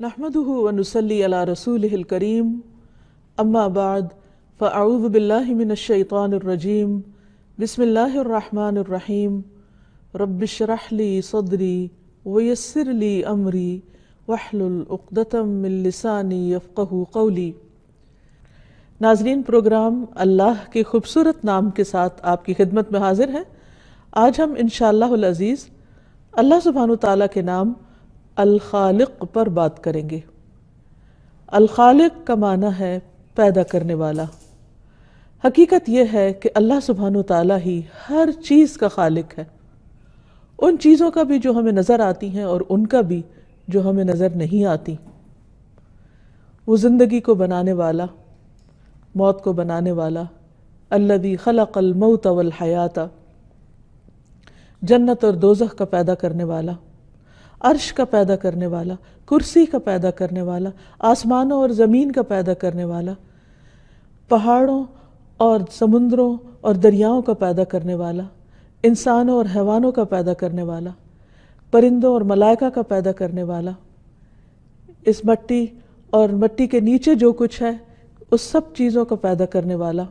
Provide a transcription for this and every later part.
نحمده ونصلي على رسوله الكريم اما بعد فاعوذ بالله من الشيطان الرجيم بسم الله الرحمن الرحيم رب اشرح لي صدري ويسر لي امري واحلل عقدة من لساني يفقهوا قولي۔ ناظرین، پروگرام اللہ کے خوبصورت نام کے ساتھ آپ کی خدمت میں حاضر ہیں۔ آج ہم انشاءاللہ العزیز اللہ سبحانہ تعالیٰ کے نام الخالق پر بات کریں گے۔ الخالق کا معنی ہے پیدا کرنے والا۔ حقیقت یہ ہے کہ اللہ سبحانہ تعالیٰ ہی ہر چیز کا خالق ہے، ان چیزوں کا بھی جو ہمیں نظر آتی ہیں اور ان کا بھی جو ہمیں نظر نہیں آتی۔ وہ زندگی کو بنانے والا، موت کو بنانے والا، الذی خلق الموت والحیات، جنت اور دوزخ کا پیدا کرنے والا، عرش کا پیدا کرنے والا، کرسی کا پیدا کرنے والا، آسمانوں اور زمین کا پیدا کرنے والا، پہاڑوں اور سمندروں اور دریاؤں کا پیدا کرنے والا، انسانوں اور حیوانوں کا پیدا کرنے والا، پرندوں اور ملائکہ کا پیدا کرنے والا، اس مٹی اور مٹی کے نیچے جو کچھ ہے اس سب چیزوں کا پیدا کرنے والا۔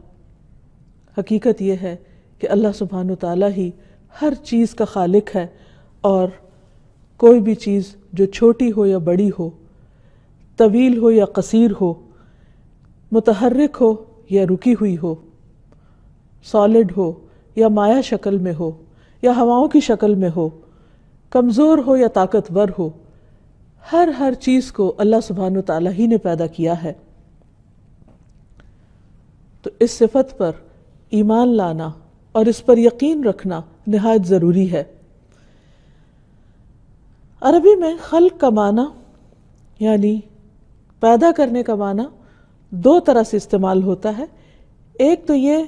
حقیقت یہ ہے کہ اللہ سبحانہ تعالیٰ ہی ہر چیز کا خالق ہے، اور کوئی بھی چیز جو چھوٹی ہو یا بڑی ہو، طویل ہو یا قصیر ہو، متحرک ہو یا رکی ہوئی ہو، سالڈ ہو یا مائع شکل میں ہو یا ہواؤں کی شکل میں ہو، کمزور ہو یا طاقتور ہو، ہر چیز کو اللہ سبحانہ تعالیٰ ہی نے پیدا کیا ہے۔ تو اس صفت پر ایمان لانا اور اس پر یقین رکھنا نہایت ضروری ہے۔ عربی میں خلق کا معنی یعنی پیدا کرنے کا معنی دو طرح سے استعمال ہوتا ہے۔ ایک تو یہ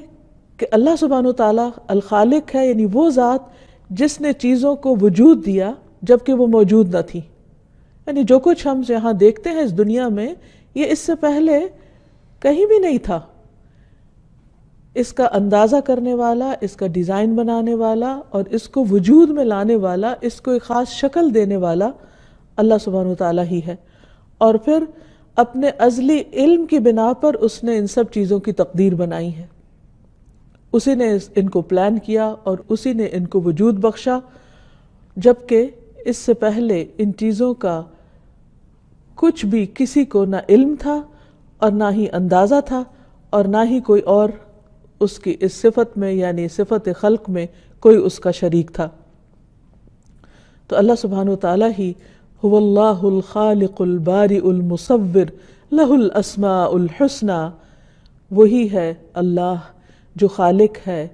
کہ اللہ سبحانہ تعالیٰ الخالق ہے، یعنی وہ ذات جس نے چیزوں کو وجود دیا جبکہ وہ موجود نہ تھی، یعنی جو کچھ ہم یہاں دیکھتے ہیں اس دنیا میں یہ اس سے پہلے کہیں بھی نہیں تھا۔ اس کا اندازہ کرنے والا، اس کا ڈیزائن بنانے والا اور اس کو وجود میں لانے والا، اس کو ایک خاص شکل دینے والا اللہ سبحانہ وتعالیٰ ہی ہے، اور پھر اپنے ازلی علم کی بنا پر اس نے ان سب چیزوں کی تقدیر بنائی ہے۔ اسی نے ان کو پلان کیا اور اسی نے ان کو وجود بخشا، جبکہ اس سے پہلے ان چیزوں کا کچھ بھی کسی کو نہ علم تھا اور نہ ہی اندازہ تھا، اور نہ ہی کوئی اور اس کی اس صفت میں یعنی صفت خلق میں کوئی اس کا شریک تھا۔ تو اللہ سبحانہ وتعالیٰ ہی هو اللہ الخالق البارئ المصور لہ الاسماء الحسنى، وہی ہے اللہ جو خالق ہے،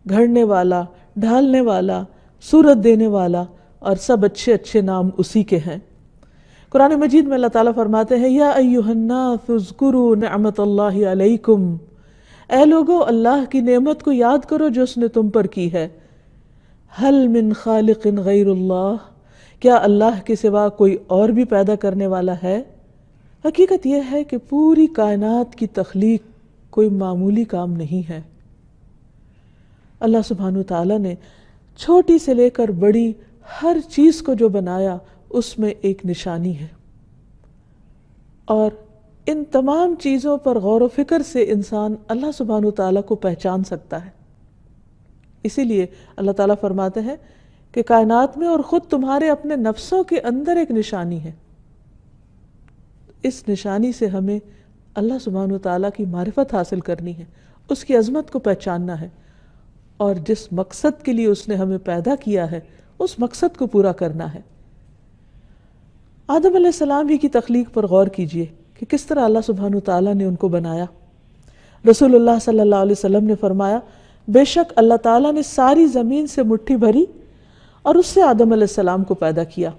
گھڑنے والا، ڈھالنے والا، صورت دینے والا، اور سب اچھے اچھے نام اسی کے ہیں۔ قرآن مجید میں اللہ تعالیٰ فرماتے ہیں یا ایھا الناس اذکروا نعمت اللہ علیکم، اے لوگو اللہ کی نعمت کو یاد کرو جو اس نے تم پر کی ہے۔ ہل من خالق غیر اللہ، کیا اللہ کے سوا کوئی اور بھی پیدا کرنے والا ہے؟ حقیقت یہ ہے کہ پوری کائنات کی تخلیق کوئی معمولی کام نہیں ہے۔ اللہ سبحانہ تعالیٰ نے چھوٹی سے لے کر بڑی ہر چیز کو جو بنایا اس میں ایک نشانی ہے، اور ان تمام چیزوں پر غور و فکر سے انسان اللہ سبحانہ تعالیٰ کو پہچان سکتا ہے۔ اسی لیے اللہ تعالیٰ فرماتے ہیں کہ کائنات میں اور خود تمہارے اپنے نفسوں کے اندر ایک نشانی ہے۔ اس نشانی سے ہمیں اللہ سبحانہ تعالیٰ کی معرفت حاصل کرنی ہے، اس کی عظمت کو پہچاننا ہے، اور جس مقصد کے لیے اس نے ہمیں پیدا کیا ہے اس مقصد کو پورا کرنا ہے۔ آدم علیہ السلام ہی کی تخلیق پر غور کیجئے کہ کس طرح اللہ سبحانہ تعالیٰ نے ان کو بنایا۔ رسول اللہ صلی اللہ علیہ وسلم نے فرمایا بے شک اللہ تعالیٰ نے ساری زمین سے مٹھی بھری اور اس سے آدم علیہ السلام کو پیدا کیا۔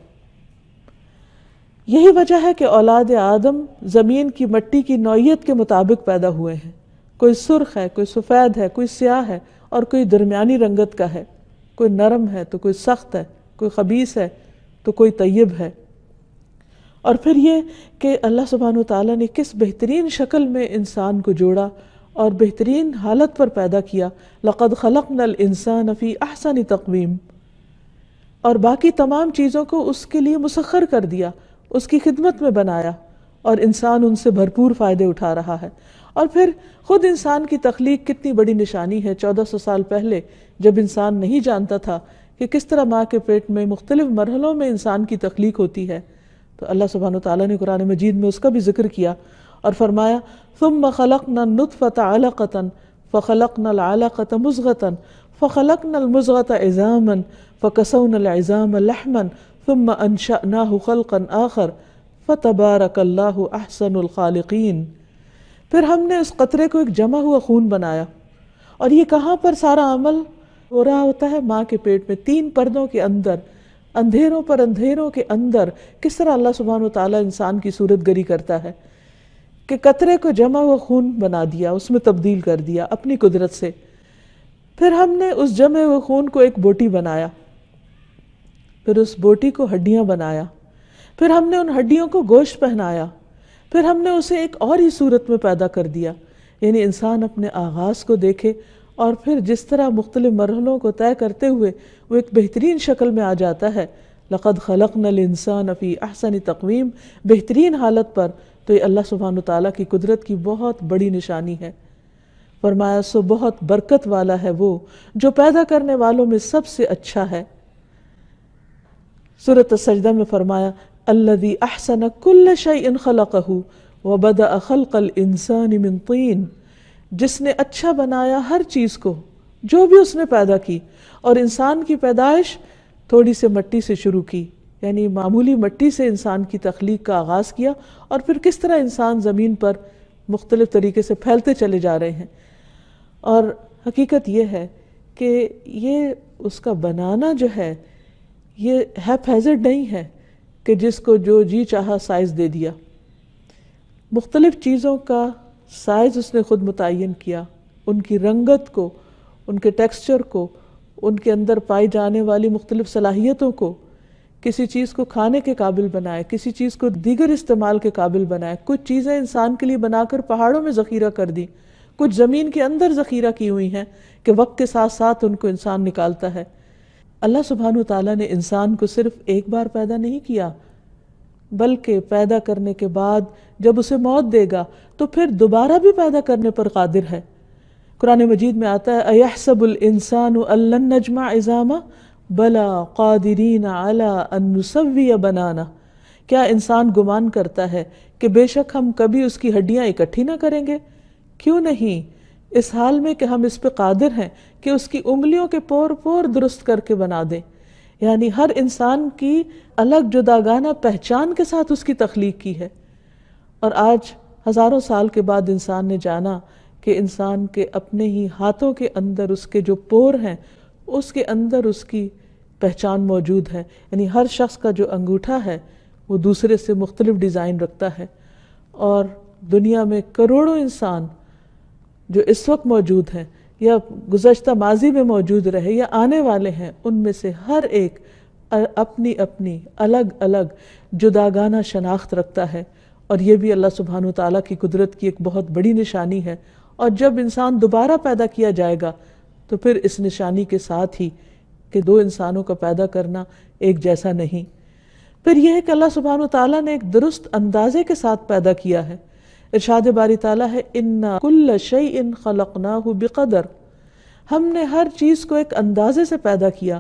یہی وجہ ہے کہ اولاد آدم زمین کی مٹی کی نوعیت کے مطابق پیدا ہوئے ہیں، کوئی سرخ ہے، کوئی سفید ہے، کوئی سیاہ ہے اور کوئی درمیانی رنگت کا ہے، کوئی نرم ہے تو کوئی سخت ہے، کوئی خبیث ہے تو کوئی طیب ہے۔ اور پھر یہ کہ اللہ سبحانہ وتعالیٰ نے کس بہترین شکل میں انسان کو جوڑا اور بہترین حالت پر پیدا کیا، لَقَدْ خَلَقْنَا الْإِنسَانَ فِي أَحْسَنِ تَقْوِيمٍ، اور باقی تمام چیزوں کو اس کے لیے مسخر کر دیا، اس کی خدمت میں بنایا اور انسان ان سے بھرپور فائدے اٹھا رہا ہے۔ اور پھر خود انسان کی تخلیق کتنی بڑی نشانی ہے۔ 1400 سال پہلے جب انسان نہیں جانتا تھا کہ کس طرح ماں کے پیٹ میں مختلف مرحلوں میں انسان کی تخلیق ہوتی ہے، تو اللہ سبحانہ وتعالیٰ نے قرآن مجید میں اس کا بھی ذکر کیا اور فرمایا ثم خلقنا النطفة علقة فخلقنا العلقة مضغة فخلقنا المضغة عظاما فكسونا العظام لحما ثم انشأناه خلقا آخر فتبارك الله احسن الخالقین۔ پھر ہم نے اس قطرے کو ایک جمع ہوا خون بنایا، اور یہ کہاں پر سارا عمل ہو رہا ہوتا ہے؟ ماں کے پیٹ میں، 3 پردوں کے اندر، اندھیروں پر اندھیروں کے اندر کس طرح اللہ سبحانہ وتعالیٰ انسان کی صورت گری کرتا ہے کہ قطرے کو جمع ہوا خون بنا دیا، اس میں تبدیل کر دیا اپنی قدرت سے۔ پھر ہم نے اس جمع ہوئے خون کو ایک بوٹی بنایا، پھر اس بوٹی کو ہڈیاں بنایا، پھر ہم نے ان ہڈیوں کو گوشت پہنایا، پھر ہم نے اسے ایک اور ہی صورت میں پیدا کر دیا۔ یعنی انسان اپنے آغاز کو دیکھے اور پھر جس طرح مختلف مرحلوں کو طے کرتے ہوئے وہ ایک بہترین شکل میں آ جاتا ہے۔ لقد خلقنا الانسان فی احسن تقویم، بہترین حالت پر، تو یہ اللہ سبحانہ تعالیٰ کی قدرت کی بہت بڑی نشانی ہے۔ فرمایا سو بہت برکت والا ہے وہ جو پیدا کرنے والوں میں سب سے اچھا ہے۔ سورۃ السجدہ میں فرمایا الذی احسن کل شیء خلقہ وبدأ خلق الانسان من طین، جس نے اچھا بنایا ہر چیز کو جو بھی اس نے پیدا کی، اور انسان کی پیدائش تھوڑی سے مٹی سے شروع کی، یعنی معمولی مٹی سے انسان کی تخلیق کا آغاز کیا، اور پھر کس طرح انسان زمین پر مختلف طریقے سے پھیلتے چلے جا رہے ہیں۔ اور حقیقت یہ ہے کہ یہ اس کا بنانا جو ہے یہ ہیپ ہیزرڈ نہیں ہے کہ جس کو جو جی چاہا سائز دے دیا۔ مختلف چیزوں کا سائز اس نے خود متعین کیا، ان کی رنگت کو، ان کے ٹیکسچر کو، ان کے اندر پائی جانے والی مختلف صلاحیتوں کو، کسی چیز کو کھانے کے قابل بنائے، کسی چیز کو دیگر استعمال کے قابل بنائے۔ کچھ چیزیں انسان کے لیے بنا کر پہاڑوں میں ذخیرہ کر دی، کچھ زمین کے اندر ذخیرہ کی ہوئی ہیں کہ وقت کے ساتھ ساتھ ان کو انسان نکالتا ہے۔ اللہ سبحانہ وتعالیٰ نے انسان کو صرف ایک بار پیدا نہیں کیا، بلکہ پیدا کرنے کے بعد جب اسے موت دے گا تو پھر دوبارہ بھی پیدا کرنے پر قادر ہے۔ قرآن مجید میں آتا ہے اَيَحْسَبُ الْإِنسَانُ أَن لَّن نَّجْمَعَ عِظَامَهُ بَلَىٰ قَادِرِينَ عَلَىٰ أَن نُّسَوِّيَ بَنَانَهُ، کیا انسان گمان کرتا ہے کہ بے شک ہم کبھی اس کی ہڈیاں اکٹھی نہ کریں گے؟ کیوں نہیں، اس حال میں کہ ہم اس پہ قادر ہیں کہ اس کی انگلیوں کے پور پور درست کر کے بنا دیں۔ یعنی ہر انسان کی الگ جداگانہ پہچان کے ساتھ اس کی تخلیق کی ہے۔ اور آج ہزاروں سال کے بعد انسان نے جانا کہ انسان کے اپنے ہی ہاتھوں کے اندر اس کے جو پور ہیں اس کے اندر اس کی پہچان موجود ہے۔ یعنی ہر شخص کا جو انگوٹھا ہے وہ دوسرے سے مختلف ڈیزائن رکھتا ہے، اور دنیا میں کروڑوں انسان جو اس وقت موجود ہیں یا گزشتہ ماضی میں موجود رہے یا آنے والے ہیں، ان میں سے ہر ایک اپنی اپنی الگ الگ جداگانہ شناخت رکھتا ہے، اور یہ بھی اللہ سبحانہ وتعالیٰ کی قدرت کی ایک بہت بڑی نشانی ہے۔ اور جب انسان دوبارہ پیدا کیا جائے گا تو پھر اس نشانی کے ساتھ ہی کہ 2 انسانوں کا پیدا کرنا ایک جیسا نہیں، پھر یہ ہے کہ اللہ سبحانہ وتعالیٰ نے ایک درست اندازے کے ساتھ پیدا کیا ہے۔ ارشاد باری تعالیٰ ہے اِنَّا كُلَّ شَيْءٍ خَلَقْنَاهُ بِقَدَرٍ، ہم نے ہر چیز کو ایک اندازے سے پیدا کیا۔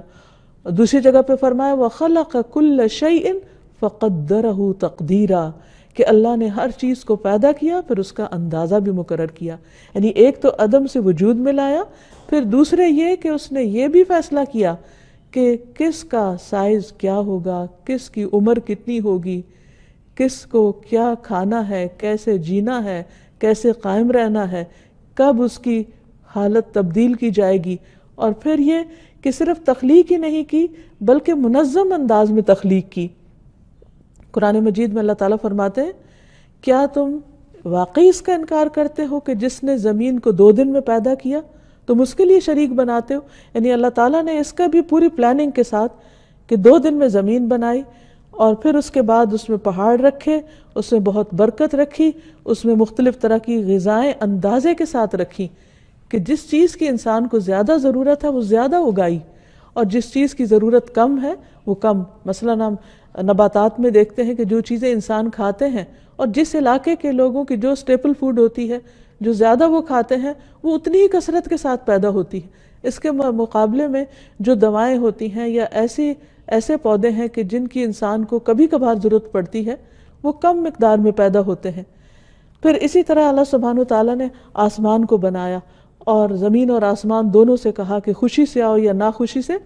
اور دوسری جگہ پہ فرمایا وَخَلَقَ كُلَّ شَيْءٍ فَقَدَّرَهُ تَقْدِيرًا، کہ اللہ نے ہر چیز کو پیدا کیا پھر اس کا اندازہ بھی مقرر کیا۔ یعنی ایک تو عدم سے وجود میں لایا، پھر دوسرے یہ کہ اس نے یہ بھی فیصلہ کیا کہ کس کا سائز کیا ہوگا، کس کی عمر کتنی ہوگی، کس کو کیا کھانا ہے، کیسے جینا ہے، کیسے قائم رہنا ہے، کب اس کی حالت تبدیل کی جائے گی۔ اور پھر یہ کہ صرف تخلیق ہی نہیں کی بلکہ منظم انداز میں تخلیق کی۔ قرآن مجید میں اللہ تعالیٰ فرماتے ہیں کیا تم واقعی اس کا انکار کرتے ہو کہ جس نے زمین کو 2 دن میں پیدا کیا تم اس کے لیے شریک بناتے ہو؟ یعنی اللہ تعالیٰ نے اس کا بھی پوری پلاننگ کے ساتھ کہ 2 دن میں زمین بنائی، اور پھر اس کے بعد اس میں پہاڑ رکھے، اس میں بہت برکت رکھی، اس میں مختلف طرح کی غذائیں اندازے کے ساتھ رکھی کہ جس چیز کی انسان کو زیادہ ضرورت ہے وہ زیادہ اگائی، اور جس چیز کی ضرورت کم ہے وہ کم۔ مثلا ہم نباتات میں دیکھتے ہیں کہ جو چیزیں انسان کھاتے ہیں اور جس علاقے کے لوگوں کی جو سٹیپل فوڈ ہوتی ہے، جو زیادہ وہ کھاتے ہیں، وہ اتنی ہی کثرت کے ساتھ پیدا ہوتی ہے۔ اس کے مقابلے میں جو دوائیں ہوتی ہیں یا ایسے پودے ہیں کہ جن کی انسان کو کبھی کبھار ضرورت پڑتی ہے، وہ کم مقدار میں پیدا ہوتے ہیں۔ پھر اسی طرح اللہ سبحانہ وتعالیٰ نے آسمان کو بنایا اور زمین اور آسمان دونوں سے کہا کہ خوشی سے آؤ یا ناخوشی سے،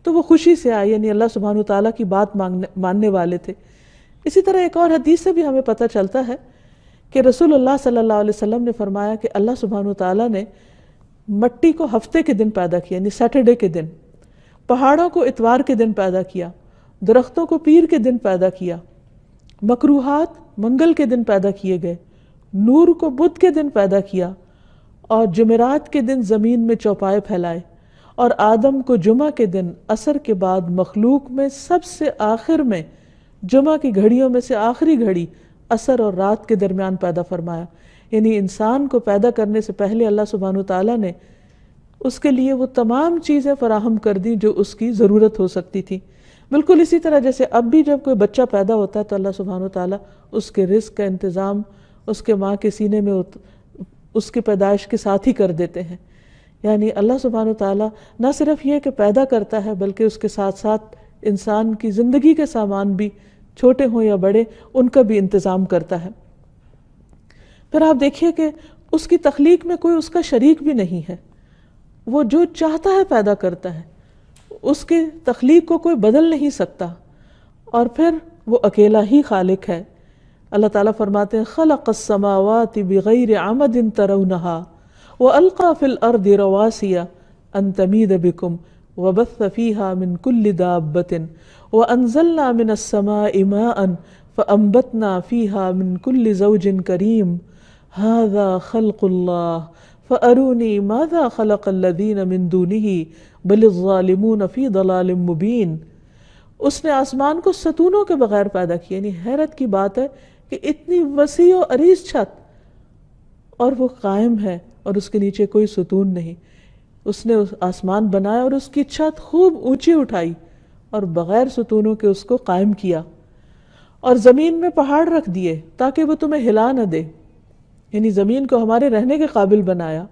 تو وہ خوشی سے آئے، یعنی اللہ سبحانہ وتعالیٰ کی بات ماننے والے تھے۔ اسی طرح ایک اور حدیث سے بھی ہمیں پتہ چلتا ہے کہ رسول اللہ صلی اللہ علیہ وسلم نے فرمایا کہ اللہ سبحانہ وتعالیٰ نے مٹی کو ہفتے کے دن پیدا کیا، یعنی سیٹرڈے کے دن، پہاڑوں کو اتوار کے دن پیدا کیا، درختوں کو پیر کے دن پیدا کیا، مکروہات منگل کے دن پیدا کیے گئے، نور کو بدھ کے دن پیدا کیا، اور جمعرات کے دن زمین میں چوپائے پھیلائے، اور آدم کو جمعہ کے دن عصر کے بعد مخلوق میں سب سے آخر میں، جمعہ کی گھڑیوں میں سے آخری گھڑی عصر اور رات کے درمیان پیدا فرمایا۔ یعنی انسان کو پیدا کرنے سے پہلے اللہ سبحانہ وتعالیٰ نے اس کے لیے وہ تمام چیزیں فراہم کر دیں جو اس کی ضرورت ہو سکتی تھی۔ بالکل اسی طرح جیسے اب بھی جب کوئی بچہ پیدا ہوتا ہے تو اللہ سبحانہ وتعالیٰ اس کے رزق کا انتظام اس کے ماں کے سینے میں اس کی پیدائش کے ساتھ ہی کر دیتے ہیں۔ یعنی اللہ سبحانہ وتعالیٰ نہ صرف یہ کہ پیدا کرتا ہے بلکہ اس کے ساتھ ساتھ انسان کی زندگی کے سامان بھی، چھوٹے ہوں یا بڑے، ان کا بھی انتظام کرتا ہے۔ پھر آپ دیکھیے کہ اس کی تخلیق میں کوئی اس کا شریک بھی نہیں ہے، وہ جو چاہتا ہے پیدا کرتا ہے، اس کی تخلیق کو کوئی بدل نہیں سکتا، اور پھر وہ اکیلا ہی خالق ہے۔ اللہ تعالیٰ فرماتے ہیں خلق السماوات بغیر عمد ترونها والقى في الارض رواسي ان تميد بكم وبث فيها من كل دابة وانزلنا من السماء ماء فانبتنا فيها من كل زوج كريم هذا خلق الله فاروني ماذا خلق الذين من دونه بل الظالمون في ضلال مبين۔ اس نے آسمان کو ستونوں کے بغیر پیدا کیا، یعنی حیرت کی بات ہے کہ اتنی وسیع و عریض چھت اور وہ قائم ہے اور اس کے نیچے کوئی ستون نہیں۔ اس نے آسمان بنایا اور اس کی چھت خوب اونچی اٹھائی اور بغیر ستونوں کے اس کو قائم کیا، اور زمین میں پہاڑ رکھ دیے تاکہ وہ تمہیں ہلا نہ دے، یعنی زمین کو ہمارے رہنے کے قابل بنایا،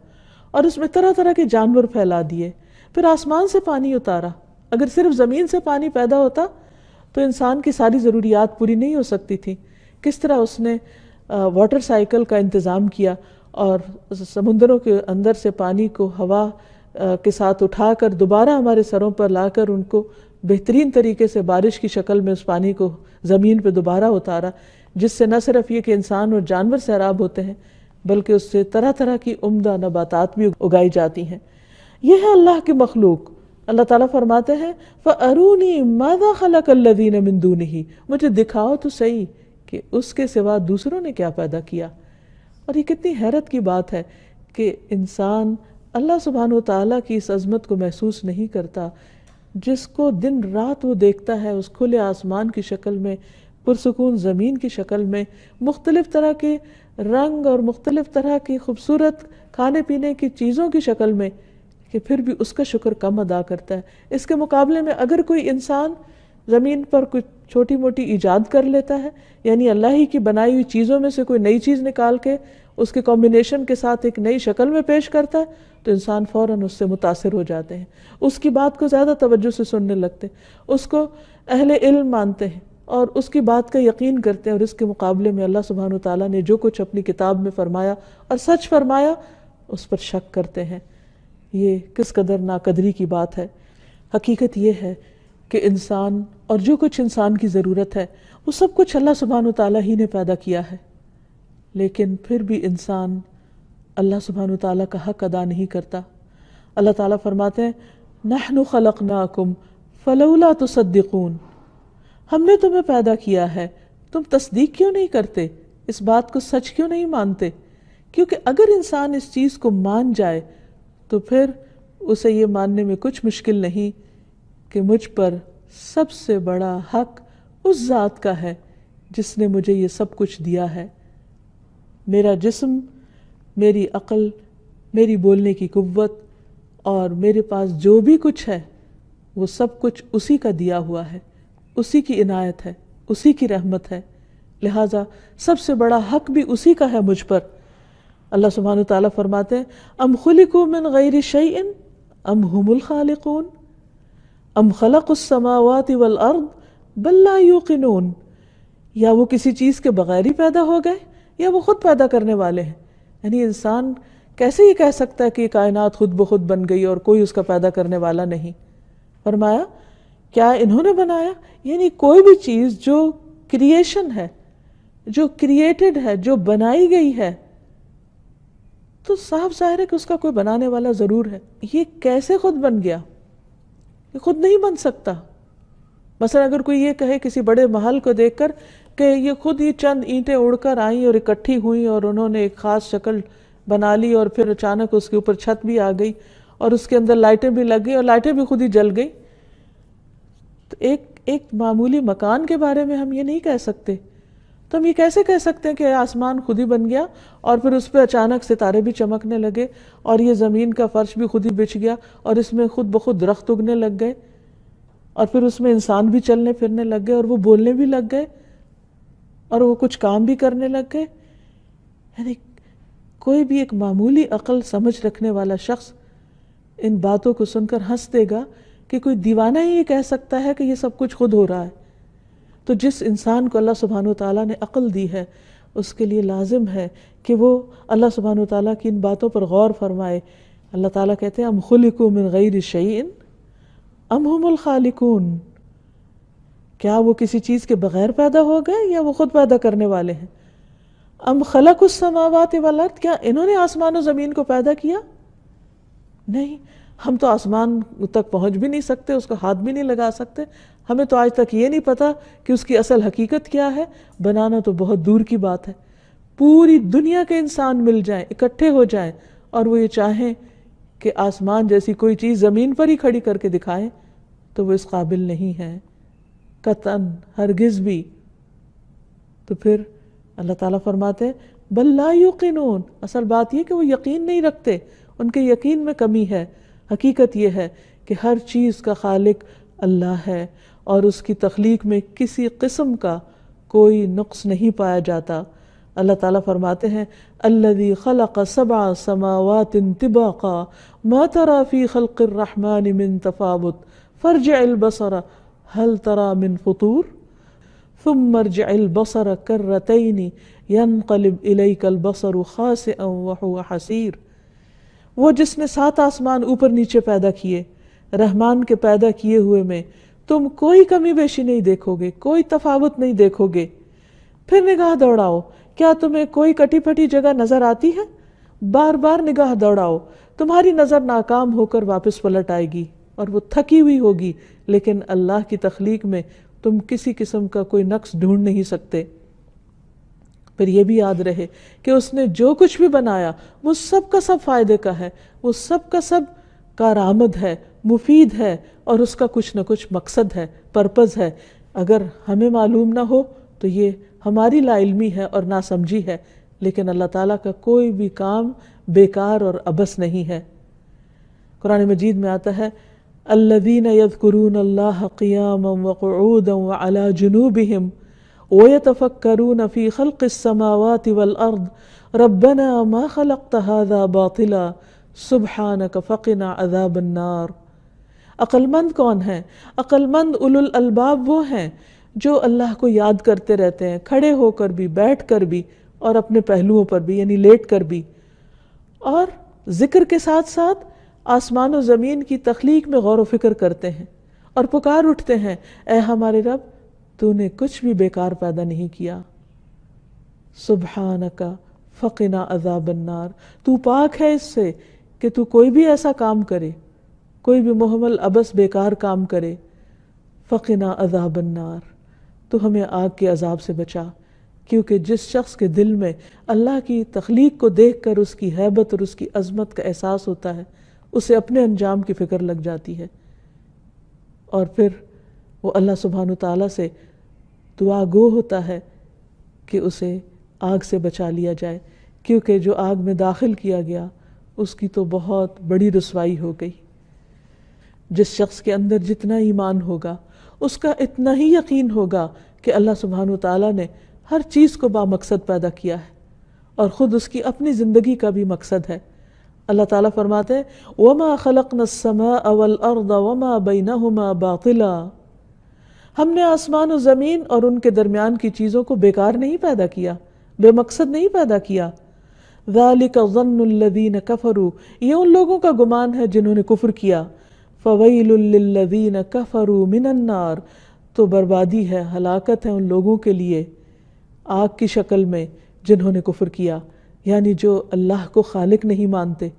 اور اس میں طرح طرح کے جانور پھیلا دیے۔ پھر آسمان سے پانی اتارا۔ اگر صرف زمین سے پانی پیدا ہوتا تو انسان کی ساری ضروریات پوری نہیں ہو سکتی تھی۔ کس طرح اس نے واٹر سائیکل کا انتظام کیا اور سمندروں کے اندر سے پانی کو ہوا کے ساتھ اٹھا کر دوبارہ ہمارے سروں پر لا کر ان کو بہترین طریقے سے بارش کی شکل میں اس پانی کو زمین پہ دوبارہ اتارا، جس سے نہ صرف یہ کہ انسان اور جانور سیراب ہوتے ہیں بلکہ اس سے طرح طرح کی عمدہ نباتات بھی اگائی جاتی ہیں۔ یہ ہے اللہ کی مخلوق۔ اللہ تعالیٰ فرماتے ہیں فَأَرُونِي مَاذَا خَلَقَ الَّذِينَ مِن دُونِهِ، مجھے دکھاؤ تو صحیح کہ اس کے سوا دوسروں نے کیا پیدا کیا۔ اور یہ کتنی حیرت کی بات ہے کہ انسان اللہ سبحانہ وتعالیٰ کی اس عظمت کو محسوس نہیں کرتا، جس کو دن رات وہ دیکھتا ہے اس کھلے آسمان کی شکل میں، پرسکون زمین کی شکل میں، مختلف طرح کے رنگ اور مختلف طرح کی خوبصورت کھانے پینے کی چیزوں کی شکل میں، کہ پھر بھی اس کا شکر کم ادا کرتا ہے۔ اس کے مقابلے میں اگر کوئی انسان زمین پر کچھ چھوٹی موٹی ایجاد کر لیتا ہے، یعنی اللہ ہی کی بنائی ہوئی چیزوں میں سے کوئی نئی چیز نکال کے اس کے کمبینیشن کے ساتھ ایک نئی شکل میں پیش کرتا ہے، تو انسان فوراً اس سے متاثر ہو جاتے ہیں، اس کی بات کو زیادہ توجہ سے سننے لگتے ہیں، اس کو اہل علم مانتے ہیں اور اس کی بات کا یقین کرتے ہیں۔ اور اس کے مقابلے میں اللہ سبحانہ وتعالیٰ نے جو کچھ اپنی کتاب میں فرمایا اور سچ فرمایا اس پر شک کرتے ہیں۔ یہ کس قدر ناقدری کی بات ہے۔ حقیقت یہ ہے کہ انسان اور جو کچھ انسان کی ضرورت ہے وہ سب کچھ اللہ سبحانہ وتعالیٰ ہی نے پیدا کیا ہے، لیکن پھر بھی انسان اللہ سبحانہ وتعالیٰ کا حق ادا نہیں کرتا۔ اللہ تعالیٰ فرماتے ہیں نحن خلقناکم فلولا تصدقون، ہم نے تمہیں پیدا کیا ہے، تم تصدیق کیوں نہیں کرتے، اس بات کو سچ کیوں نہیں مانتے؟ کیونکہ اگر انسان اس چیز کو مان جائے تو پھر اسے یہ ماننے میں کچھ مشکل نہیں کہ مجھ پر سب سے بڑا حق اس ذات کا ہے جس نے مجھے یہ سب کچھ دیا ہے۔ میرا جسم، میری عقل، میری بولنے کی قوت اور میرے پاس جو بھی کچھ ہے وہ سب کچھ اسی کا دیا ہوا ہے، اسی کی عنایت ہے۔ اسی کی رحمت ہے، لہٰذا سب سے بڑا حق بھی اسی کا ہے مجھ پر۔ اللہ سبحانہ وتعالیٰ فرماتے ہیں ام خلقوا من غیر شیء ام هم الخالقون ام خلقوا السماوات والارض بل لا یوقنون، یا وہ کسی چیز کے بغیر ہی پیدا ہو گئے یا وہ خود پیدا کرنے والے ہیں۔ یعنی انسان کیسے یہ کہہ سکتا ہے کہ یہ کائنات خود بخود بن گئی اور کوئی اس کا پیدا کرنے والا نہیں؟ فرمایا کیا انہوں نے بنایا؟ یعنی کوئی بھی چیز جو کریشن ہے، جو کریٹڈ ہے، جو بنائی گئی ہے، تو صاف ظاہر ہے کہ اس کا کوئی بنانے والا ضرور ہے۔ یہ کیسے خود بن گیا؟ یہ خود نہیں بن سکتا۔ مثلا اگر کوئی یہ کہے کسی بڑے محل کو دیکھ کر کہ یہ خود ہی چند اینٹیں اڑ کر آئیں اور اکٹھی ہوئیں اور انہوں نے ایک خاص شکل بنا لی اور پھر اچانک اس کے اوپر چھت بھی آ گئی اور اس کے اندر لائٹیں بھی لگ گئی اور لائٹیں بھی خود ہی جل گئی، تو ایک معمولی مکان کے بارے میں ہم یہ نہیں کہہ سکتے۔ تو ہم یہ کیسے کہہ سکتے ہیں کہ آسمان خود ہی بن گیا اور پھر اس پہ اچانک ستارے بھی چمکنے لگے اور یہ زمین کا فرش بھی خود ہی بچھ گیا اور اس میں خود بخود درخت اگنے لگ گئے اور پھر اس میں انسان بھی چلنے پھرنے لگ گئے اور وہ بولنے بھی لگ گئے اور وہ کچھ کام بھی کرنے لگ گئے؟ یعنی کوئی بھی ایک معمولی عقل سمجھ رکھنے والا شخص ان باتوں کو سن کر ہنس دے گا کہ کوئی دیوانہ ہی یہ کہہ سکتا ہے کہ یہ سب کچھ خود ہو رہا ہے۔ تو جس انسان کو اللہ سبحانہ وتعالیٰ نے عقل دی ہے اس کے لیے لازم ہے کہ وہ اللہ سبحانہ وتعالیٰ کی ان باتوں پر غور فرمائے۔ اللہ تعالیٰ کہتے ہیں ام خلقوا من غیر شیء ام هم الخالقون، کیا وہ کسی چیز کے بغیر پیدا ہو گئے یا وہ خود پیدا کرنے والے ہیں؟ ام خلقوا السماوات والارض، کیا انہوں نے آسمان و زمین کو پیدا کیا؟ نہیں، ہم تو آسمان تک پہنچ بھی نہیں سکتے، اس کا ہاتھ بھی نہیں لگا سکتے، ہمیں تو آج تک یہ نہیں پتا کہ اس کی اصل حقیقت کیا ہے۔ بنانا تو بہت دور کی بات ہے۔ پوری دنیا کے انسان مل جائیں، اکٹھے ہو جائیں اور وہ یہ چاہیں کہ آسمان جیسی کوئی چیز زمین پر ہی کھڑی کر کے دکھائیں تو وہ اس قابل نہیں ہے قطعاً، ہرگز بھی۔ تو پھر اللہ تعالیٰ فرماتے ہیں بل لا یوقنون، اصل بات یہ کہ وہ یقین نہیں رکھتے، ان کے یقین میں کمی ہے۔ حقیقت یہ ہے کہ ہر چیز کا خالق اللہ ہے اور اس کی تخلیق میں کسی قسم کا کوئی نقص نہیں پایا جاتا۔ اللہ تعالیٰ فرماتے ہیں الذی خلق 7 سماوات طباقا ما ترى في خلق الرحمن من تفاوت فارجع البصر هل ترى من فطور ثم ارجع البصر كرتين ينقلب إليك البصر خاسئا وهو حسير، وہ جس نے 7 آسمان اوپر نیچے پیدا کیے، رحمان کے پیدا کیے ہوئے میں تم کوئی کمی بیشی نہیں دیکھو گے، کوئی تفاوت نہیں دیکھو گے۔ پھر نگاہ دوڑاؤ، کیا تمہیں کوئی کٹی پھٹی جگہ نظر آتی ہے؟ بار بار نگاہ دوڑاؤ، تمہاری نظر ناکام ہو کر واپس پلٹ آئے گی اور وہ تھکی ہوئی ہوگی، لیکن اللہ کی تخلیق میں تم کسی قسم کا کوئی نقص ڈھونڈ نہیں سکتے۔ پھر یہ بھی یاد رہے کہ اس نے جو کچھ بھی بنایا وہ سب کا سب فائدے کا ہے، وہ سب کا سب کارآمد ہے، مفید ہے اور اس کا کچھ نہ کچھ مقصد ہے، پرپز ہے۔ اگر ہمیں معلوم نہ ہو تو یہ ہماری لا علمی ہے اور ناسمجھی ہے، لیکن اللہ تعالیٰ کا کوئی بھی کام بیکار اور عبث نہیں ہے۔ قرآن مجید میں آتا ہے الذین یذکرون اللہ قیاما وقعودا وعلی جنوبہم وَيَتَفَكَّرُونَ فِي خَلْقِ السَّمَاوَاتِ وَالْأَرْضِ رَبَّنَا مَا خَلَقْتَ هَذَا بَاطِلًا سُبْحَانَكَ فَقِنَا عَذَابَ النَّارِ۔ عقل مند کون ہیں؟ عقل مند اولو الالباب وہ ہیں جو اللہ کو یاد کرتے رہتے ہیں، کھڑے ہو کر بھی، بیٹھ کر بھی اور اپنے پہلوؤں پر بھی، یعنی لیٹ کر بھی، اور ذکر کے ساتھ ساتھ آسمان و زمین کی تخلیق میں غور و فکر کرتے ہیں اور پکار اٹھتے ہیں اے ہمارے رب، تو نے کچھ بھی بیکار پیدا نہیں کیا۔ سبحانک فقنا عذاب النار، تو پاک ہے اس سے کہ تو کوئی بھی ایسا کام کرے، کوئی بھی محمل عبث بیکار کام کرے۔ فقنا عذاب النار، تو ہمیں آگ کے عذاب سے بچا، کیونکہ جس شخص کے دل میں اللہ کی تخلیق کو دیکھ کر اس کی ہیبت اور اس کی عظمت کا احساس ہوتا ہے، اسے اپنے انجام کی فکر لگ جاتی ہے، اور پھر وہ اللہ سبحانہ تعالیٰ سے دعا گو ہوتا ہے کہ اسے آگ سے بچا لیا جائے، کیونکہ جو آگ میں داخل کیا گیا اس کی تو بہت بڑی رسوائی ہو گئی۔ جس شخص کے اندر جتنا ایمان ہوگا اس کا اتنا ہی یقین ہوگا کہ اللہ سبحانہ وتعالیٰ نے ہر چیز کو بامقصد پیدا کیا ہے اور خود اس کی اپنی زندگی کا بھی مقصد ہے۔ اللہ تعالیٰ فرماتے ہیں وَمَا خَلَقْنَا السَّمَاءَ وَالْأَرْضَ وَمَا بَيْنَهُمَا بَاطِلًا، ہم نے آسمان و زمین اور ان کے درمیان کی چیزوں کو بیکار نہیں پیدا کیا، بے مقصد نہیں پیدا کیا۔ ذَلِكَ ظَنُّ الَّذِينَ كَفَرُوا، یہ ان لوگوں کا گمان ہے جنہوں نے کفر کیا۔ فَوَيْلٌ لِّلَّذِينَ كَفَرُوا مِنَ النَّارِ، تو بربادی ہے، ہلاکت ہے ان لوگوں کے لیے آگ کی شکل میں جنہوں نے کفر کیا، یعنی جو اللہ کو خالق نہیں مانتے،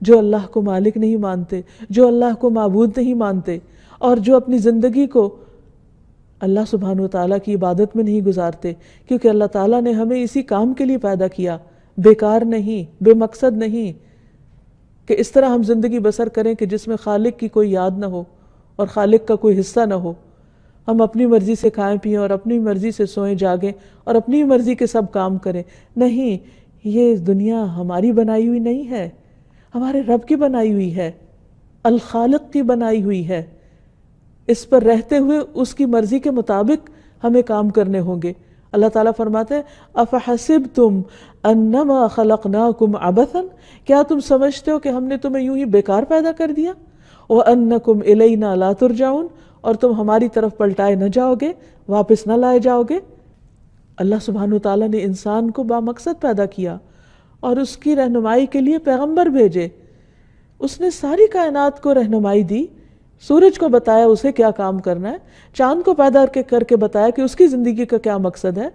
جو اللہ کو مالک نہیں مانتے، جو اللہ کو معبود نہیں مانتے، اور جو اپنی زندگی کو اللہ سبحانہ وتعالیٰ کی عبادت میں نہیں گزارتے، کیونکہ اللہ تعالیٰ نے ہمیں اسی کام کے لیے پیدا کیا، بیکار نہیں، بے مقصد نہیں، کہ اس طرح ہم زندگی بسر کریں کہ جس میں خالق کی کوئی یاد نہ ہو اور خالق کا کوئی حصہ نہ ہو، ہم اپنی مرضی سے کھائیں پئیں اور اپنی مرضی سے سوئیں جاگیں اور اپنی مرضی کے سب کام کریں۔ نہیں، یہ دنیا ہماری بنائی ہوئی نہیں ہے، ہمارے رب کی بنائی ہوئی ہے، الخالق کی بنائی ہوئی ہے۔ اس پر رہتے ہوئے اس کی مرضی کے مطابق ہمیں کام کرنے ہوں گے۔ اللہ تعالیٰ فرماتے ہیں افحسبتم انما خلقناکم عبثا، کیا تم سمجھتے ہو کہ ہم نے تمہیں یوں ہی بیکار پیدا کر دیا؟ وانکم الینا لا ترجعون، اور تم ہماری طرف پلٹائے نہ جاؤ گے، واپس نہ لائے جاؤ گے۔ اللہ سبحانہ وتعالیٰ نے انسان کو بامقصد پیدا کیا اور اس کی رہنمائی کے لیے پیغمبر بھیجے۔ اس نے ساری کائنات کو رہنمائی دی، سورج کو بتایا اسے کیا کام کرنا ہے، چاند کو پیدا کر کے بتایا کہ اس کی زندگی کا کیا مقصد ہے،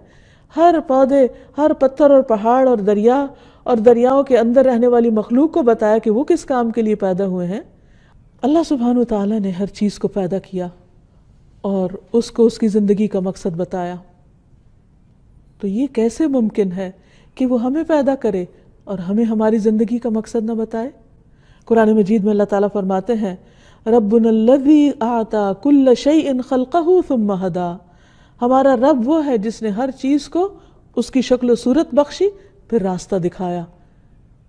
ہر پودے، ہر پتھر اور پہاڑ اور دریا اور دریاؤں کے اندر رہنے والی مخلوق کو بتایا کہ وہ کس کام کے لیے پیدا ہوئے ہیں۔ اللہ سبحانہ وتعالیٰ نے ہر چیز کو پیدا کیا اور اس کو اس کی زندگی کا مقصد بتایا۔ تو یہ کیسے ممکن ہے کہ وہ ہمیں پیدا کرے اور ہمیں ہماری زندگی کا مقصد نہ بتائے؟ قرآن مجید میں اللہ تعالیٰ فرماتے ہیں ربنا الذی اعطی کل شیء خلقہ ثم ہدی، ہمارا رب وہ ہے جس نے ہر چیز کو اس کی شکل و صورت بخشی پھر راستہ دکھایا،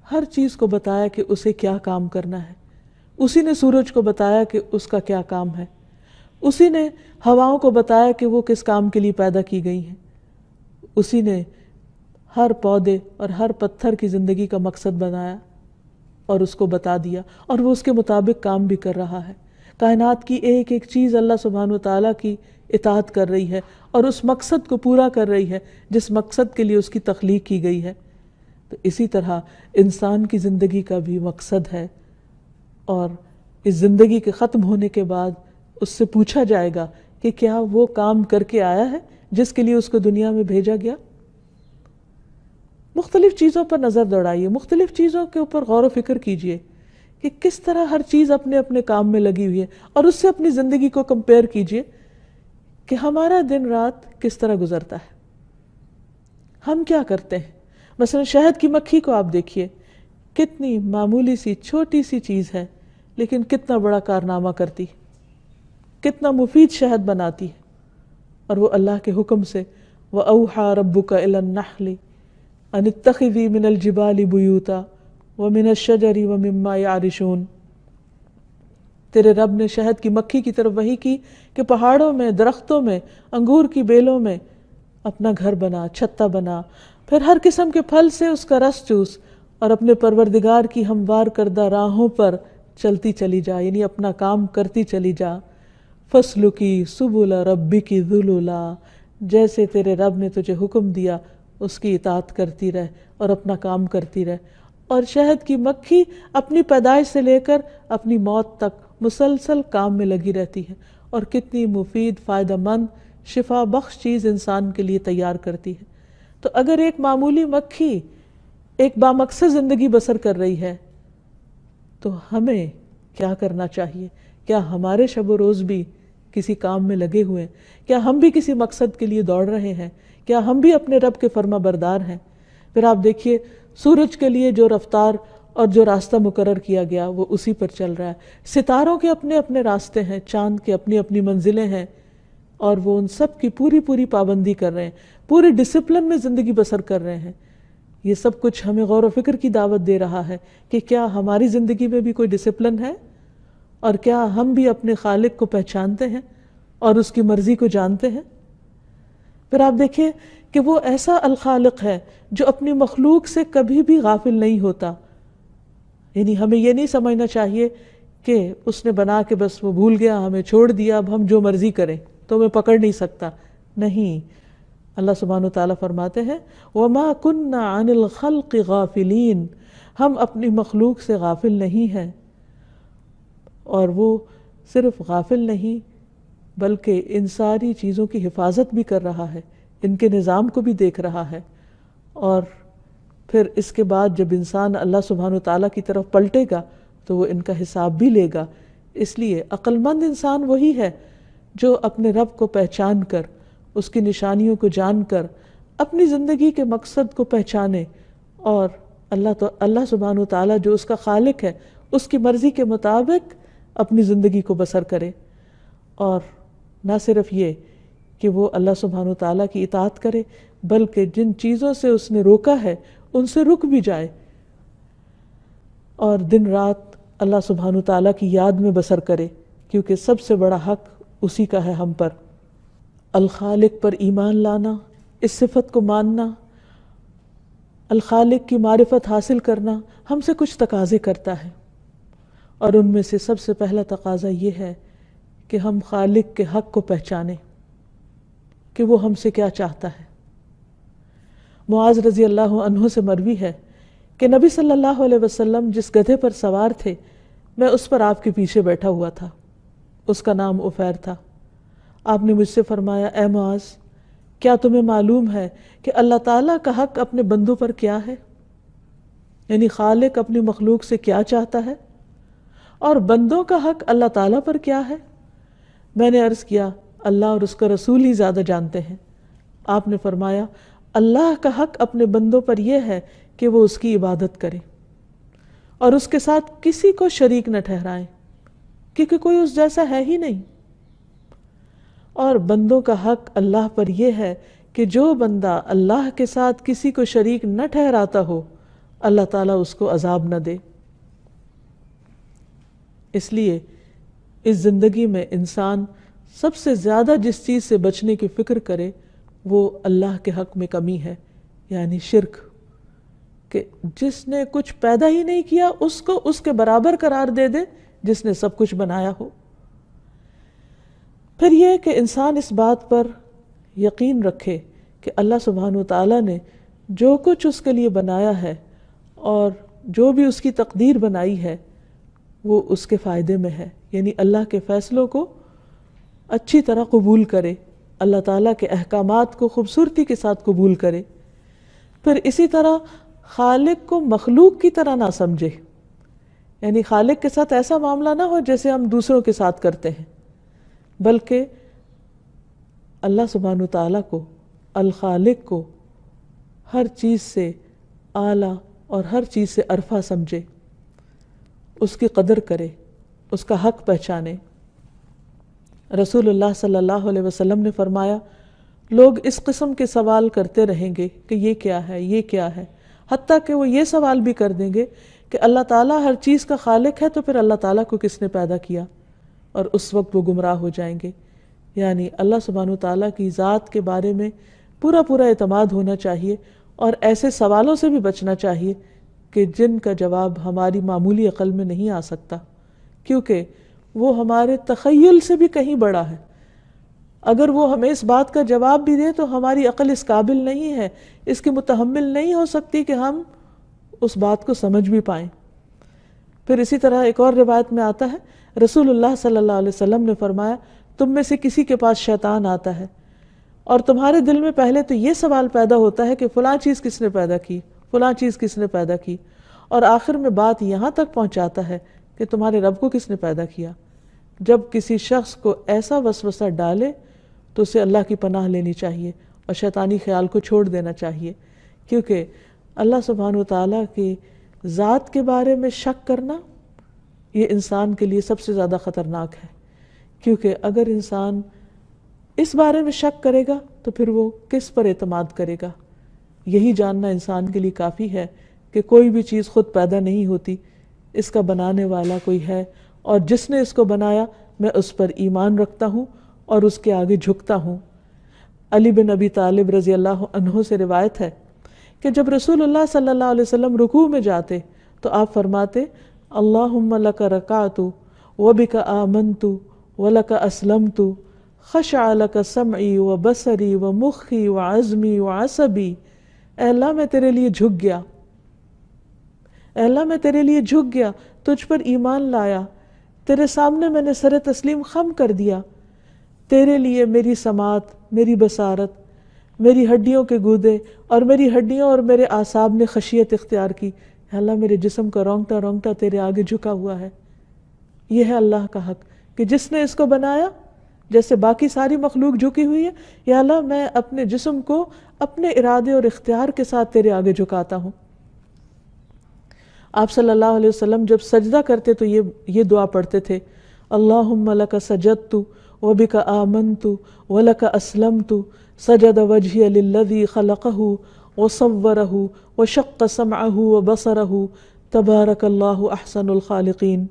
ہر چیز کو بتایا کہ اسے کیا کام کرنا ہے۔ اسی نے سورج کو بتایا کہ اس کا کیا کام ہے، اسی نے ہواؤں کو بتایا کہ وہ کس کام کے لیے پیدا کی گئی ہیں، اسی نے ہر پودے اور ہر پتھر کی زندگی کا مقصد بنایا اور اس کو بتا دیا، اور وہ اس کے مطابق کام بھی کر رہا ہے۔ کائنات کی ایک ایک چیز اللہ سبحانہ وتعالیٰ کی اطاعت کر رہی ہے اور اس مقصد کو پورا کر رہی ہے جس مقصد کے لیے اس کی تخلیق کی گئی ہے۔ تو اسی طرح انسان کی زندگی کا بھی مقصد ہے، اور اس زندگی کے ختم ہونے کے بعد اس سے پوچھا جائے گا کہ کیا وہ کام کر کے آیا ہے جس کے لیے اس کو دنیا میں بھیجا گیا۔ مختلف چیزوں پر نظر دوڑائیے، مختلف چیزوں کے اوپر غور و فکر کیجئے کہ کس طرح ہر چیز اپنے اپنے کام میں لگی ہوئی ہے، اور اس سے اپنی زندگی کو کمپیئر کیجئے کہ ہمارا دن رات کس طرح گزرتا ہے، ہم کیا کرتے ہیں۔ مثلا شہد کی مکھی کو آپ دیکھیے، کتنی معمولی سی چھوٹی سی چیز ہے لیکن کتنا بڑا کارنامہ کرتی ہے، کتنا مفید شہد بناتی ہے، اور وہ اللہ کے حکم سے وَأَوْحَى رَبُّكَ إِلَى النَّحْلِ أَنِ اتَّخِذِي مِنَ الْجِبَالِ بُيُوتًا وَمِنَ الشَّجَرِ وَمِمَّا يَعْرِشُونَ، تیرے رب نے شہد کی مکھی کی طرف وحی کی کہ پہاڑوں میں، درختوں میں، انگور کی بیلوں میں اپنا گھر بنا، چھتا بنا، پھر ہر قسم کے پھل سے اس کا رس چوس اور اپنے پروردگار کی ہموار کردہ راہوں پر چلتی چلی جا، یعنی اپنا کام کرتی چلی جا۔ فَاسْلُكِي سُبُلَ رَبِّكِ ذُلُلًا، جیسے تیرے رب نے تجھے حکم دیا اس کی اطاعت کرتی رہ اور اپنا کام کرتی رہ۔ اور شہد کی مکھی اپنی پیدائش سے لے کر اپنی موت تک مسلسل کام میں لگی رہتی ہے، اور کتنی مفید، فائدہ مند، شفا بخش چیز انسان کے لیے تیار کرتی ہے۔ تو اگر ایک معمولی مکھی ایک بامقصد زندگی بسر کر رہی ہے تو ہمیں کیا کرنا چاہیے؟ کیا ہمارے شب و روز بھی کسی کام میں لگے ہوئے ہیں؟ کیا ہم بھی کسی مقصد کے لیے دوڑ رہے ہیں؟ کیا ہم بھی اپنے رب کے فرما بردار ہیں؟ پھر آپ دیکھیے سورج کے لیے جو رفتار اور جو راستہ مقرر کیا گیا وہ اسی پر چل رہا ہے، ستاروں کے اپنے اپنے راستے ہیں، چاند کے اپنی اپنی منزلیں ہیں، اور وہ ان سب کی پوری پوری پابندی کر رہے ہیں، پورے ڈسپلن میں زندگی بسر کر رہے ہیں۔ یہ سب کچھ ہمیں غور و فکر کی دعوت دے رہا ہے کہ کیا ہماری زندگی میں بھی کوئی ڈسپلن ہے، اور کیا ہم بھی اپنے خالق کو پہچانتے ہیں اور اس کی مرضی کو جانتے ہیں۔ پھر آپ دیکھیے کہ وہ ایسا الخالق ہے جو اپنی مخلوق سے کبھی بھی غافل نہیں ہوتا. یعنی ہمیں یہ نہیں سمجھنا چاہیے کہ اس نے بنا کے بس وہ بھول گیا، ہمیں چھوڑ دیا، اب ہم جو مرضی کریں تو ہمیں پکڑ نہیں سکتا. نہیں، اللہ سبحانہ و تعالیٰ فرماتے ہیں وَمَا كُنَّا عَنِ الْخَلْقِ غَافِلِينَ، ہم اپنی مخلوق سے غافل نہیں ہیں. اور وہ صرف غافل نہیں بلکہ ان ساری چیزوں کی حفاظت بھی کر رہا ہے، ان کے نظام کو بھی دیکھ رہا ہے. اور پھر اس کے بعد جب انسان اللہ سبحانہ و تعالیٰ کی طرف پلٹے گا تو وہ ان کا حساب بھی لے گا. اس لیے عقل مند انسان وہی ہے جو اپنے رب کو پہچان کر، اس کی نشانیوں کو جان کر اپنی زندگی کے مقصد کو پہچانے اور اللہ سبحانہ و تعالیٰ جو اس کا خالق ہے اس کی مرضی کے مطابق اپنی زندگی کو بسر کرے. اور نہ صرف یہ کہ وہ اللہ سبحانہ و تعالیٰ کی اطاعت کرے بلکہ جن چیزوں سے اس نے روکا ہے ان سے رک بھی جائے اور دن رات اللہ سبحانہ و تعالیٰ کی یاد میں بسر کرے، کیونکہ سب سے بڑا حق اسی کا ہے ہم پر. الخالق پر ایمان لانا، اس صفت کو ماننا، الخالق کی معرفت حاصل کرنا ہم سے کچھ تقاضے کرتا ہے، اور ان میں سے سب سے پہلا تقاضا یہ ہے کہ ہم خالق کے حق کو پہچانیں کہ وہ ہم سے کیا چاہتا ہے. معاذ رضی اللہ عنہ سے مروی ہے کہ نبی صلی اللہ علیہ وسلم جس گدھے پر سوار تھے میں اس پر آپ کے پیچھے بیٹھا ہوا تھا. اس کا نام عفیر تھا. آپ نے مجھ سے فرمایا اے معاذ، کیا تمہیں معلوم ہے کہ اللہ تعالیٰ کا حق اپنے بندوں پر کیا ہے؟ یعنی خالق اپنی مخلوق سے کیا چاہتا ہے اور بندوں کا حق اللہ تعالیٰ پر کیا ہے؟ میں نے عرض کیا اللہ اور اس کا رسول ہی زیادہ جانتے ہیں. آپ نے فرمایا اللہ کا حق اپنے بندوں پر یہ ہے کہ وہ اس کی عبادت کریں اور اس کے ساتھ کسی کو شریک نہ ٹھہرائیں، کیونکہ کوئی اس جیسا ہے ہی نہیں. اور بندوں کا حق اللہ پر یہ ہے کہ جو بندہ اللہ کے ساتھ کسی کو شریک نہ ٹھہراتا ہو اللہ تعالیٰ اس کو عذاب نہ دے. اس لیے اس زندگی میں انسان سب سے زیادہ جس چیز سے بچنے کی فکر کرے وہ اللہ کے حق میں کمی ہے، یعنی شرک، کہ جس نے کچھ پیدا ہی نہیں کیا اس کو اس کے برابر قرار دے دے جس نے سب کچھ بنایا ہو. پھر یہ کہ انسان اس بات پر یقین رکھے کہ اللہ سبحانہ و تعالیٰ نے جو کچھ اس کے لیے بنایا ہے اور جو بھی اس کی تقدیر بنائی ہے وہ اس کے فائدے میں ہے، یعنی اللہ کے فیصلوں کو اچھی طرح قبول کرے، اللہ تعالیٰ کے احکامات کو خوبصورتی کے ساتھ قبول کرے. پھر اسی طرح خالق کو مخلوق کی طرح نہ سمجھے، یعنی خالق کے ساتھ ایسا معاملہ نہ ہو جیسے ہم دوسروں کے ساتھ کرتے ہیں، بلکہ اللہ سبحانہ تعالیٰ کو، الخالق کو ہر چیز سے اعلیٰ اور ہر چیز سے ارفع سمجھے، اس کی قدر کرے، اس کا حق پہچانے. رسول اللہ صلی اللہ علیہ وسلم نے فرمایا لوگ اس قسم کے سوال کرتے رہیں گے کہ یہ کیا ہے، یہ کیا ہے، حتیٰ کہ وہ یہ سوال بھی کر دیں گے کہ اللہ تعالیٰ ہر چیز کا خالق ہے تو پھر اللہ تعالیٰ کو کس نے پیدا کیا، اور اس وقت وہ گمراہ ہو جائیں گے. یعنی اللہ سبحانہ تعالیٰ کی ذات کے بارے میں پورا اعتماد ہونا چاہیے اور ایسے سوالوں سے بھی بچنا چاہیے کہ جن کا جواب ہماری معمولی عقل میں نہیں آ سکتا، کیونکہ وہ ہمارے تخیل سے بھی کہیں بڑا ہے. اگر وہ ہمیں اس بات کا جواب بھی دے تو ہماری عقل اس قابل نہیں ہے، اس کی متحمل نہیں ہو سکتی کہ ہم اس بات کو سمجھ بھی پائیں. پھر اسی طرح ایک اور روایت میں آتا ہے رسول اللہ صلی اللہ علیہ وسلم نے فرمایا تم میں سے کسی کے پاس شیطان آتا ہے اور تمہارے دل میں پہلے تو یہ سوال پیدا ہوتا ہے کہ فلاں چیز کس نے پیدا کی، فلاں چیز کس نے پیدا کی، اور آخر میں بات یہاں تک پہنچاتا ہے کہ تمہارے رب کو کس نے پیدا کیا. جب کسی شخص کو ایسا وسوسہ ڈالے تو اسے اللہ کی پناہ لینی چاہیے اور شیطانی خیال کو چھوڑ دینا چاہیے، کیونکہ اللہ سبحانہ وتعالیٰ کی ذات کے بارے میں شک کرنا یہ انسان کے لیے سب سے زیادہ خطرناک ہے. کیونکہ اگر انسان اس بارے میں شک کرے گا تو پھر وہ کس پر اعتماد کرے گا. یہی جاننا انسان کے لیے کافی ہے کہ کوئی بھی چیز خود پیدا نہیں ہوتی، اس کا بنانے والا کوئی ہے، اور جس نے اس کو بنایا میں اس پر ایمان رکھتا ہوں اور اس کے آگے جھکتا ہوں. علی بن ابی طالب رضی اللہ عنہ سے روایت ہے کہ جب رسول اللہ صلی اللہ علیہ وسلم رکوع میں جاتے تو آپ فرماتے اللہم لک رکعت وبک آمنت ولک اسلمت خشع لک سمعی وبصری ومخی وعزمی وعصبی، اے اللہ میں تیرے لیے جھک گیا، اے اللہ میں تیرے لیے جھک گیا، تجھ پر ایمان لایا، تیرے سامنے میں نے سر تسلیم خم کر دیا، تیرے لیے میری سماعت، میری بصارت، میری ہڈیوں کے گودے اور میری ہڈیوں اور میرے اعصاب نے خشیت اختیار کی، اے اللہ میرے جسم کا رونگٹا رونگٹا تیرے آگے جھکا ہوا ہے۔ یہ ہے اللہ کا حق کہ جس نے اس کو بنایا جیسے باقی ساری مخلوق جھکی ہوئی ہے، یا اللہ میں اپنے جسم کو اپنے ارادے اور اختیار کے ساتھ تیرے آگے جھکاتا ہوں۔ آپ صلی اللہ علیہ وسلم جب سجدہ کرتے تو یہ دعا پڑھتے تھے اللہم لک سجدت وبک آمنت ولک اسلمت سجد وجہی للذی خلقہ وصورہ وشق سمعہ وبصرہ تبارک اللہ احسن الخالقین۔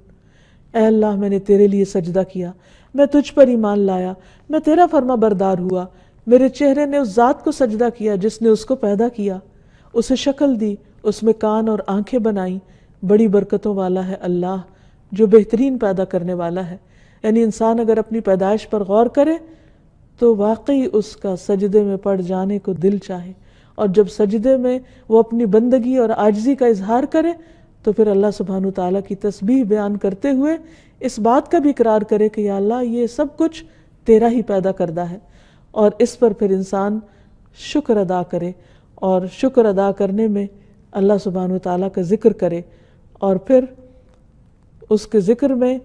اے اللہ میں نے تیرے لیے سجدہ کیا، میں تجھ پر ایمان لایا، میں تیرا فرما بردار ہوا، میرے چہرے نے اس ذات کو سجدہ کیا جس نے اس کو پیدا کیا، اسے شکل دی، اس میں کان اور آنکھیں بنائیں، بڑی برکتوں والا ہے اللہ جو بہترین پیدا کرنے والا ہے۔ یعنی انسان اگر اپنی پیدائش پر غور کرے تو واقعی اس کا سجدے میں پڑ جانے کو دل چاہے، اور جب سجدے میں وہ اپنی بندگی اور عاجزی کا اظہار کرے تو پھر اللہ سبحانہ وتعالیٰ کی تسبیح بیان کرتے ہوئے اس بات کا بھی اقرار کرے کہ یا اللہ یہ سب کچھ تیرا ہی پیدا کردہ ہے، اور اس پر پھر انسان شکر ادا کرے، اور شکر ادا کرنے میں اللہ سبحانہ وتعالیٰ کا ذکر کرے، اور پھر اس کے ذکر میں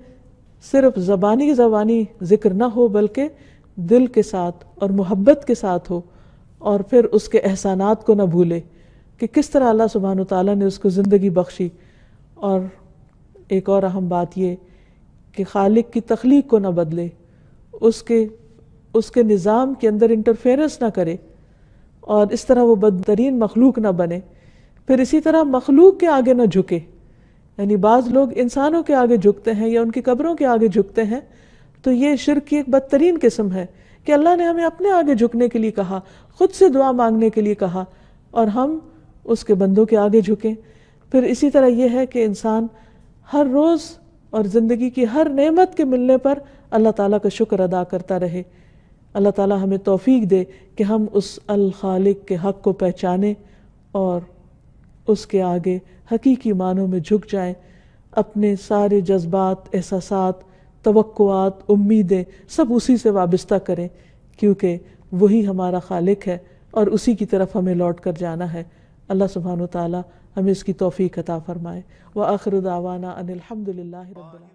صرف زبانی ذکر نہ ہو بلکہ دل کے ساتھ اور محبت کے ساتھ ہو، اور پھر اس کے احسانات کو نہ بھولے کہ کس طرح اللہ سبحانہ وتعالیٰ نے اس کو زندگی بخشی۔ اور ایک اور اہم بات یہ کہ خالق کی تخلیق کو نہ بدلے، اس کے نظام کے اندر انٹرفیئرنس نہ کرے، اور اس طرح وہ بدترین مخلوق نہ بنے۔ پھر اسی طرح مخلوق کے آگے نہ جھکے، یعنی بعض لوگ انسانوں کے آگے جھکتے ہیں یا ان کی قبروں کے آگے جھکتے ہیں، تو یہ شرک کی ایک بدترین قسم ہے کہ اللہ نے ہمیں اپنے آگے جھکنے کے لیے کہا، خود سے دعا مانگنے کے لیے کہا، اور ہم اس کے بندوں کے آگے جھکیں۔ پھر اسی طرح یہ ہے کہ انسان ہر روز اور زندگی کی ہر نعمت کے ملنے پر اللہ تعالیٰ کا شکر ادا کرتا رہے۔ اللہ تعالیٰ ہمیں توفیق دے کہ ہم اس الخالق کے حق کو پہچانیں اور اس کے آگے حقیقی معنوں میں جھک جائیں، اپنے سارے جذبات، احساسات، توقعات، امیدیں سب اسی سے وابستہ کریں، کیونکہ وہی ہمارا خالق ہے اور اسی کی طرف ہمیں لوٹ کر جانا ہے۔ اللہ سبحانہ وتعالیٰ ہمیں اس کی توفیق عطا فرمائے۔ وآخر دعوانا ان الحمد للہ رب العالمین۔